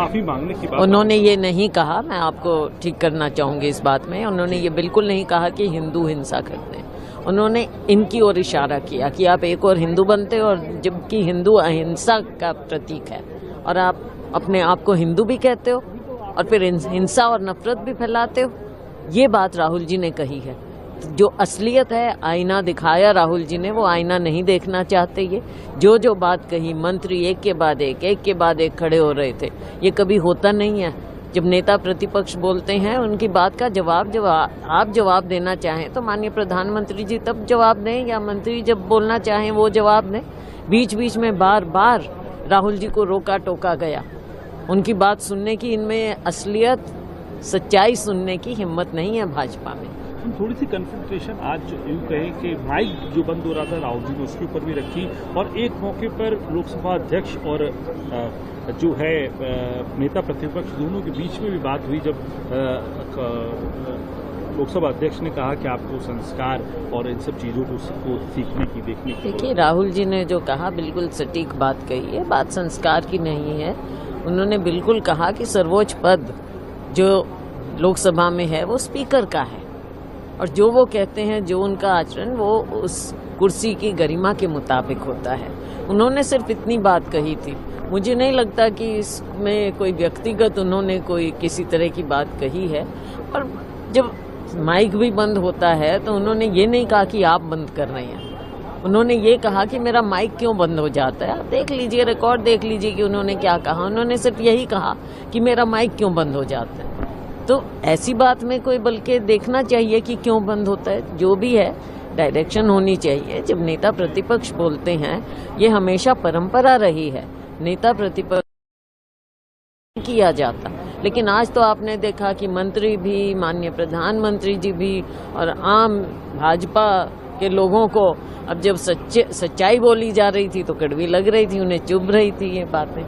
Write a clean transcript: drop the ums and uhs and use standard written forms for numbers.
माफी मांगने की बात उन्होंने ये नहीं कहा। मैं आपको ठीक करना चाहूंगी इस बात में। उन्होंने ये बिल्कुल नहीं कहा कि हिंदू हिंसा करते हैं। उन्होंने इनकी ओर इशारा किया कि आप एक और हिंदू बनते हो, और जबकि हिंदू अहिंसा का प्रतीक है, और आप अपने आप को हिंदू भी कहते हो और फिर हिंसा और नफरत भी फैलाते हो। ये बात राहुल जी ने कही है। जो असलियत है, आईना दिखाया राहुल जी ने, वो आईना नहीं देखना चाहते। ये जो बात कही, मंत्री एक के बाद एक खड़े हो रहे थे। ये कभी होता नहीं है। जब नेता प्रतिपक्ष बोलते हैं, उनकी बात का जवाब आप जवाब देना चाहें तो माननीय प्रधानमंत्री जी तब जवाब दें, या मंत्री जब बोलना चाहें वो जवाब दें। बीच बीच में बार बार राहुल जी को रोका टोका गया। उनकी बात सुनने की, इनमें असलियत सच्चाई सुनने की हिम्मत नहीं है भाजपा में। हम थोड़ी सी कन्फ्रंटेशन आज यूँ कहें कि माइक जो बंद हो रहा था राहुल जी ने उसके ऊपर भी रखी, और एक मौके पर लोकसभा अध्यक्ष और जो है नेता प्रतिपक्ष दोनों के बीच में भी बात हुई, जब लोकसभा अध्यक्ष ने कहा कि आपको संस्कार और इन सब चीज़ों को सीखने की, देखने की। देखिए, राहुल जी ने जो कहा बिल्कुल सटीक बात कही है। बात संस्कार की नहीं है। उन्होंने बिल्कुल कहा कि सर्वोच्च पद जो लोकसभा में है वो स्पीकर का है, और जो वो कहते हैं, जो उनका आचरण, वो उस कुर्सी की गरिमा के मुताबिक होता है। उन्होंने सिर्फ इतनी बात कही थी। मुझे नहीं लगता कि इसमें कोई व्यक्तिगत उन्होंने कोई किसी तरह की बात कही है। और जब माइक भी बंद होता है तो उन्होंने ये नहीं कहा कि आप बंद कर रहे हैं। उन्होंने ये कहा कि मेरा माइक क्यों बंद हो जाता है। आप देख लीजिए, रिकॉर्ड देख लीजिए कि उन्होंने क्या कहा। उन्होंने सिर्फ यही कहा कि मेरा माइक क्यों बंद हो जाता है। तो ऐसी बात में कोई बल्कि देखना चाहिए कि क्यों बंद होता है। जो भी है, डायरेक्शन होनी चाहिए। जब नेता प्रतिपक्ष बोलते हैं, ये हमेशा परंपरा रही है, नेता प्रतिपक्ष किया जाता। लेकिन आज तो आपने देखा कि मंत्री भी, माननीय प्रधानमंत्री जी भी, और आम भाजपा के लोगों को अब जब सच्चाई बोली जा रही थी तो कड़वी लग रही थी, उन्हें चुभ रही थी ये बातें।